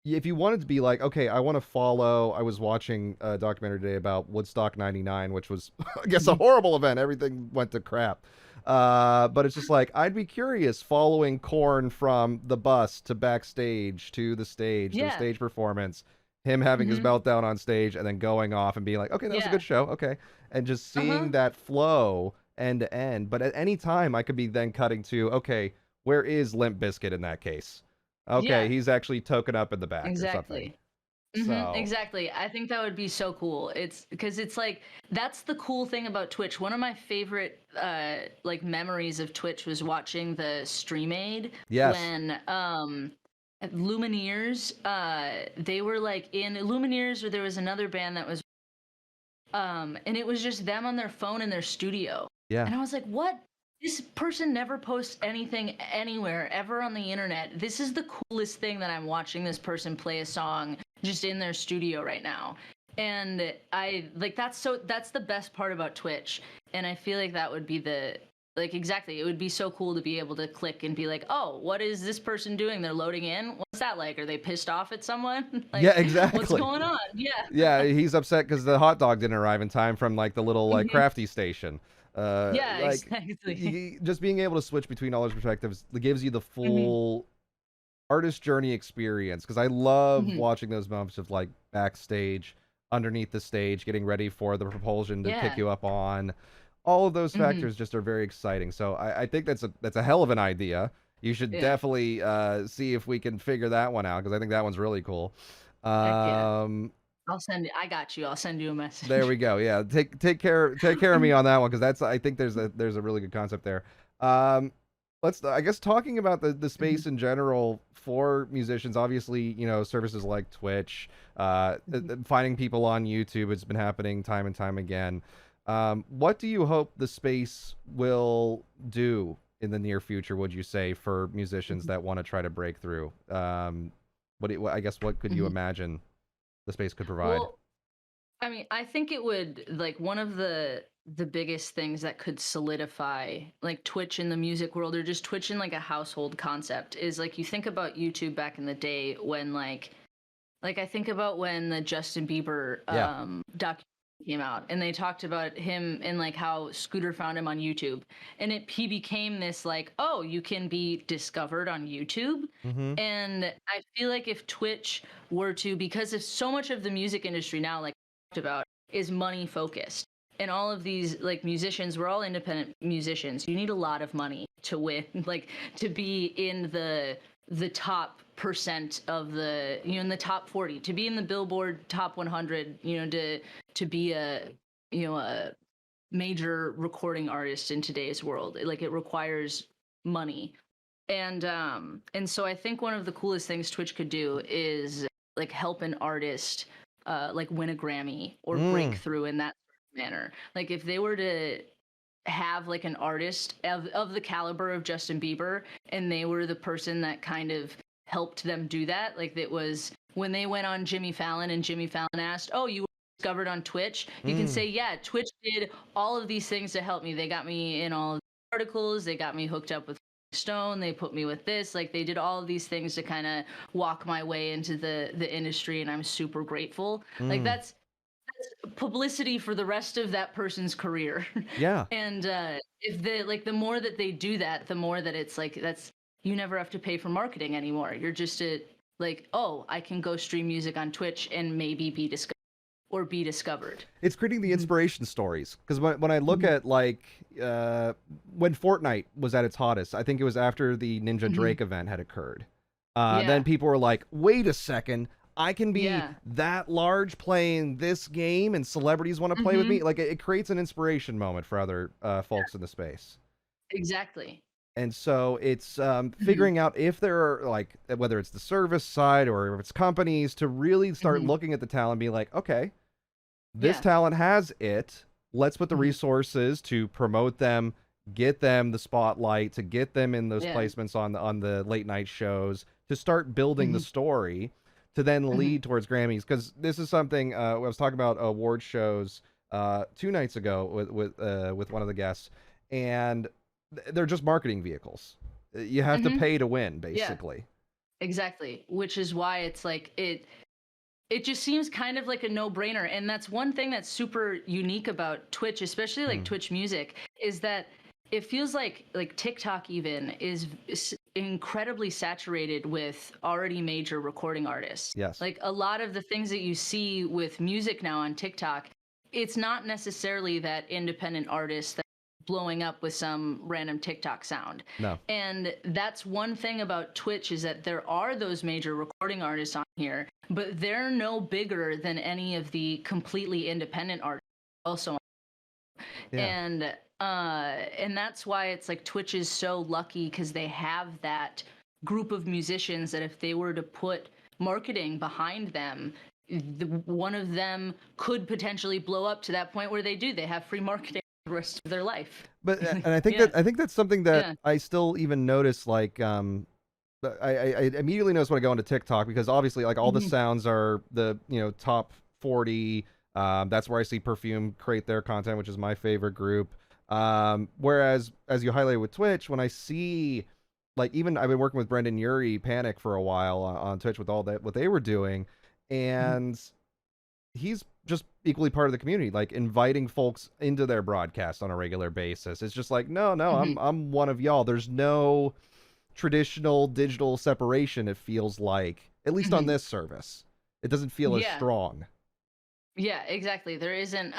if you wanted to be like, okay, I want to follow, I was watching a documentary today about Woodstock 99, which was, I guess, a Hmm. horrible event. Everything went to crap. But it's just like, I'd be curious following Korn from the bus to backstage to the stage Yeah. performance. him having his Mm-hmm. meltdown on stage and then going off and being like, okay, that was a Yeah. good show. Okay. And just Uh-huh. seeing that flow end to end. But at any time, I could be then cutting to, okay, where is Limp Bizkit in that case? Okay, Yeah. he's actually token up in the back or something. Exactly. So, Exactly. I think that would be so cool. It's because it's like that's the cool thing about Twitch. One of my favorite like memories of Twitch was watching the Stream Aid yes. when Lumineers they were like in Lumineers, or there was another band that was and it was just them on their phone in their studio. Yeah. And I was like, what? This person never posts anything anywhere ever on the internet. This is the coolest thing that I'm watching this person play a song just in their studio right now. And I like that's the best part about Twitch. And I feel like that would be the like exactly it would be so cool to be able to click and be like, oh, what is this person doing? They're loading in. What's that like? Are they pissed off at someone? Yeah, Like, what's exactly. going on? Yeah. Yeah, he's upset because the hot dog didn't arrive in time from like the little like Mhm. crafty station. Yeah, Like exactly. just being able to switch between all those perspectives gives you the Hmm. full artist journey experience. Because I love Hmm. watching those moments of like backstage, underneath the stage, getting ready for the propulsion to pick Yeah. you up on. All of those Hmm. factors just are very exciting. So I think that's a hell of an idea. You should Yeah. definitely see if we can figure that one out because I think that one's really cool. Heck yeah. Um, I got you. I'll send you a there message. we go. Yeah, take care of me on that one because that's I think there's a really good concept there. Um, let's I guess talking about the Mhm. space in general for musicians. Obviously, services like Twitch, Mhm. finding people on YouTube. It's been happening time and time again. What do you hope the space will do in the near future? Would you say for musicians Mhm. that want to try to break through? I guess what could you Mhm. imagine the space could provide? Well, I mean, I think it would like one of the biggest things that could solidify like Twitch in the music world, or just Twitch in like a household concept, is like you think about YouTube back in the day when like I think about when the Justin Bieber Yeah. documentary came out, and they talked about him and like how Scooter found him on YouTube, and he became this like, oh, you can be discovered on YouTube. Mm-hmm. And I feel like if Twitch were to, because of so much of the music industry now, like we talked about, is money focused, and all of these like musicians, we're all independent musicians. You need a lot of money to win, like to be in the top percent of the in the top 40, to be in the Billboard top 100, to be a major recording artist in today's world. Like it requires money. And so I think one of the coolest things Twitch could do is like help an artist like win a Grammy or break Mm. through in that manner. Like if they were to have like an artist of the caliber of Justin Bieber, and they were the person that kind of helped them do that. Like it was when they went on Jimmy Fallon and Jimmy Fallon asked, oh, you were discovered on Twitch. You can Mm. say, yeah, Twitch did all of these things to help me. They got me in all of the articles. They got me hooked up with Stone. They put me with this. Like they did all of these things to kind of walk my way into the industry, and I'm super grateful. Like Mm. that's publicity for the rest of that person's career. Yeah. And if the more that they do that, the more that it's like that's you never have to pay for marketing anymore. You're just like, oh, I can go stream music on Twitch and maybe be discovered. It's creating the Mhm. inspiration stories because when I look Mhm. at like when Fortnite was at its hottest, I think it was after the Ninja Mhm. Drake event had occurred. Then Yeah. people were like, "Wait a second, I can be Yeah. that large playing this game, and celebrities want to play with me." Mhm. Like it creates an inspiration moment for other folks in the space. Exactly. And so it's Mhm. figuring out if there are like whether it's the service side or if it's companies to really start Mhm. looking at the talent and be like, okay, this Yeah. talent has it. Let's put the Mhm. resources to promote them, get them the spotlight, to get them in those Yeah. placements on the late night shows, to start building the Mhm. story, to then Mhm. lead towards Grammys. Because this is something I was talking about award shows 2 nights ago with one of the guests, and they're just marketing vehicles. You have to Mhm. pay to win, Yeah. basically. Exactly. Which is why it's like it just seems kind of like a no-brainer, and that's one thing that's super unique about Twitch, especially like Mm. Twitch music, is that it feels like TikTok even is incredibly saturated with already major recording artists. Yes. Like a lot of the things that you see with music now on TikTok, it's not necessarily that independent artist that's blowing up with some random TikTok sound. No. And that's one thing about Twitch, is that there are those major recording artists on here, but they're no bigger than any of the completely independent artists also. Yeah. And that's why it's like Twitch is so lucky, because they have that group of musicians that if they were to put marketing behind them, one of them could potentially blow up to that point where they have free marketing for the rest of their life. But and I think Yeah. I think that's something that Yeah. I still even notice. Like, I immediately notice when I go into TikTok, because obviously, like, all the Mhm. sounds are the top 40. That's where I see Perfume create their content, which is my favorite group. Whereas, as you highlighted with Twitch, when I see, like, even I've been working with Brendan Urie Panic for a while on Twitch with all that what they were doing, and he's just equally part of the community, like inviting folks into their broadcast on a regular basis. It's just like, no, Mhm. I'm one of y'all. There's no traditional digital separation, it feels like, at least on Mhm. this service. It doesn't feel as Yeah. strong. Yeah, exactly. There isn't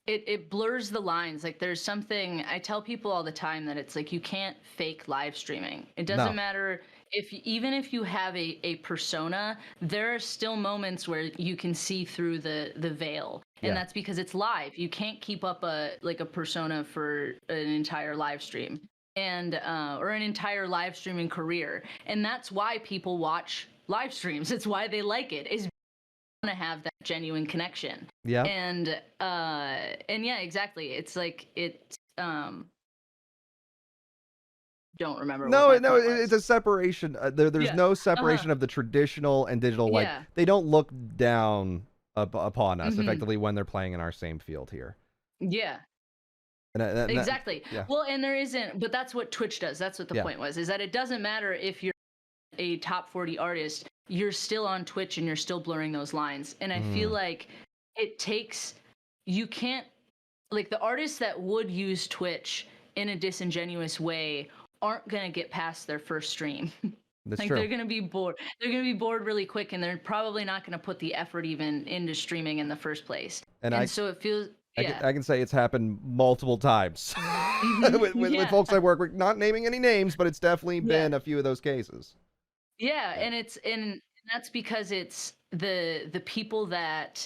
it blurs the lines. Like there's something I tell people all the time, that it's like you can't fake live streaming. It doesn't No. matter if even if you have a persona, there are still moments where you can see through the veil. And Yeah. that's because it's live. You can't keep up a persona for an entire live stream, and or an entire live streaming career. And that's why people watch live streams. It's why they like it. Is to have that genuine connection. Yeah. And yeah, exactly. It's like it don't remember what No, my no, point was. it's a separation. There's Yeah. no Uh-huh. separation of the traditional and digital. Like, Yeah. they don't look down upon us Mhm. effectively when they're playing in our same field here. Yeah. And that, Exactly. yeah. Well, and there isn't, but that's what Twitch does. That's what the Yeah. point was, is that it doesn't matter if you're a top 40 artist, you're still on Twitch and you're still blurring those lines. And I feel Mm. like it takes, you can't, like the artists that would use Twitch in a disingenuous way aren't going to get past their first stream. That's Like true. they're going to be bored. They're going to be bored really quick, and they're probably not going to put the effort even into streaming in the first place. And And so it feels, yeah. I can say it's happened multiple times with Yeah. folks I work with, not naming any names, but it's definitely Yeah. been a few of those cases. Yeah, and that's because it's the people that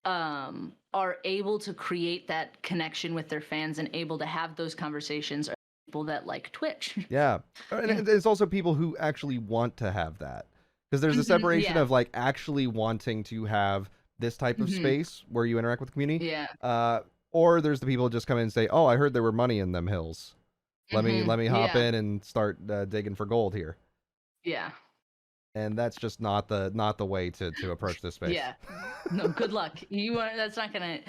are able to create that connection with their fans and able to have those conversations are people that like Twitch. Yeah. And it's also people who actually want to have that. Because there's a separation Yeah. of, like, actually wanting to have this type of space where you interact with the community. Yeah. Or there's the people who just come in and say, "Oh, I heard there were money in them hills. Let me hop Yeah. in and start digging for gold here." Yeah. And that's just not the way to approach this space. Yeah. No, good luck. That's not gonna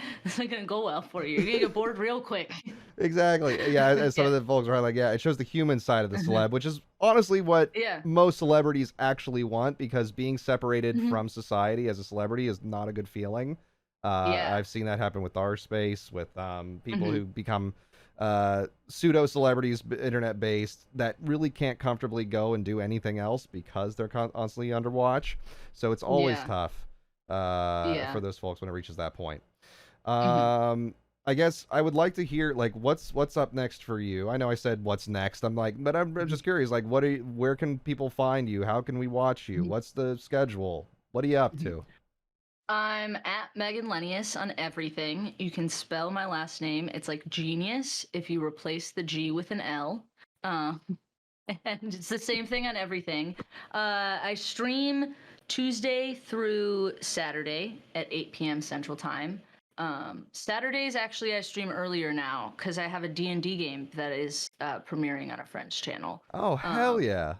go well for you. You're gonna get bored real quick. Exactly. Yeah, as some of the folks are like, yeah, it shows the human side of the celeb, which is honestly what Yeah. most celebrities actually want, because being separated Mhm. from society as a celebrity is not a good feeling. Yeah. I've seen that happen with our space, with people Mhm. who become pseudo celebrities, internet based, that really can't comfortably go and do anything else because they're constantly under watch. So it's always Yeah. tough Yeah. for those folks when it reaches that point. Mhm. I guess I would like to hear, like, what's up next for you. I know I said what's next. I'm like, but I'm just curious, like, where can people find you? How can we watch you? Mhm. What's the schedule? What are you up to? I'm at Megan Lenius on everything. You can spell my last name. It's like genius if you replace the G with an L. Uh, and it's the same thing on everything. I stream Tuesday through Saturday at 8 p.m. Central Time. Saturdays, actually, I stream earlier now because I have a D&D game that is premiering on a French channel. Oh, hell yeah.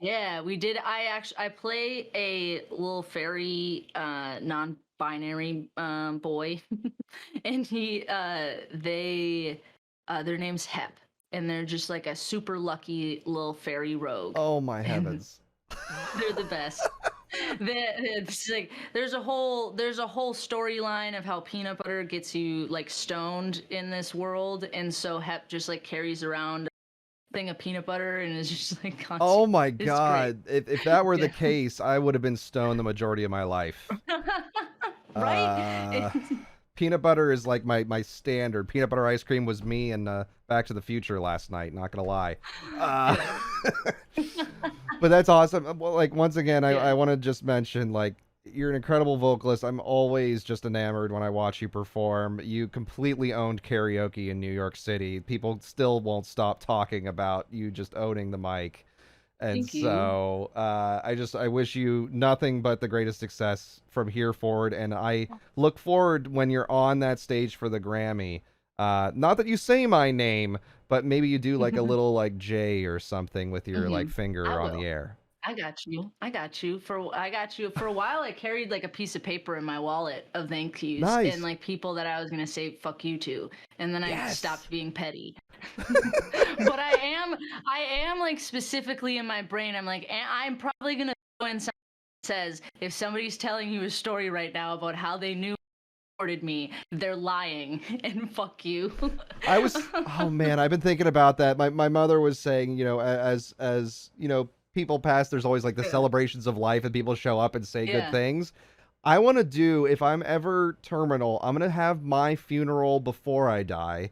Yeah, we did. I play a little fairy non-binary boy, and their name's Hep, and they're just like a super lucky little fairy rogue. Oh my And heavens. they're the best. It's like there's a whole storyline of how peanut butter gets you like stoned in this world, and so Hep just like carries around thing of peanut butter and is just like Oh constant. my It's great. God. If that were the Yeah. case, I would have been stoned the majority of my life. Right? Uh, Peanut butter is like my standard. Peanut butter ice cream was me and Back to the Future last night. Not gonna lie. Uh, Yeah. but that's awesome. Well, like once again, I Yeah. want to just mention like you're an incredible vocalist. I'm always just enamored when I watch you perform. You completely owned karaoke in New York City. People still won't stop talking about you just owning the mic. And Thank you. so I wish you nothing but the greatest success from here forward. And I look forward when you're on that stage for the Grammy. Not that you say my name, but maybe you do like a little like J or something with your like I finger on the will. air. I got you. I got you. I got you. For a while I carried like a piece of paper in my wallet of thank yous and Nice. like people that I was gonna say fuck you to. And then I Yes. stopped being petty. But I am like specifically in my brain, I'm like, I'm probably gonna go in something that says if somebody's telling you a story right now about how they knew supported me, they're lying and fuck you. I was oh man, I've been thinking about that. My mother was saying, you know, as you know, people pass, there's always like the Yeah. celebrations of life and people show up and say good Yeah. things. I want to do if I'm ever terminal, I'm going to have my funeral before I die.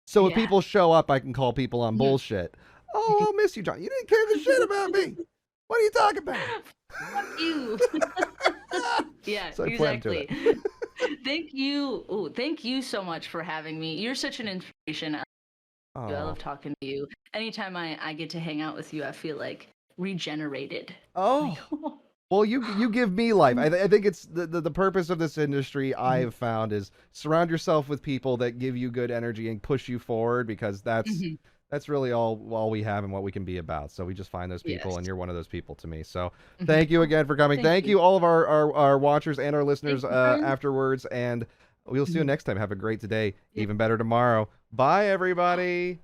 So if Yeah. people show up, I can call people on Mhm. bullshit. Oh, I'll miss you, John. You didn't care the shit about me. What are you talking about? Fuck you. Yeah, So I plan to exactly. it. Thank you. Ooh, thank you so much for having me. You're such an inspiration. I Oh. love talking to you. Anytime I get to hang out with you, I feel like regenerated. Like, Oh. Well, you give me life. I think it's the purpose of this industry I Mhm. have found is surround yourself with people that give you good energy and push you forward because Mhm. that's really all we have and what we can be about. So we just find those people, Yes. and you're one of those people to me. So Mhm. thank you again for coming. Thank Thank you. you all of our watchers and our Thank listeners you, friend. afterwards, and we'll see you Mhm. next time. Have a great today, Yeah. even better tomorrow. Bye, everybody.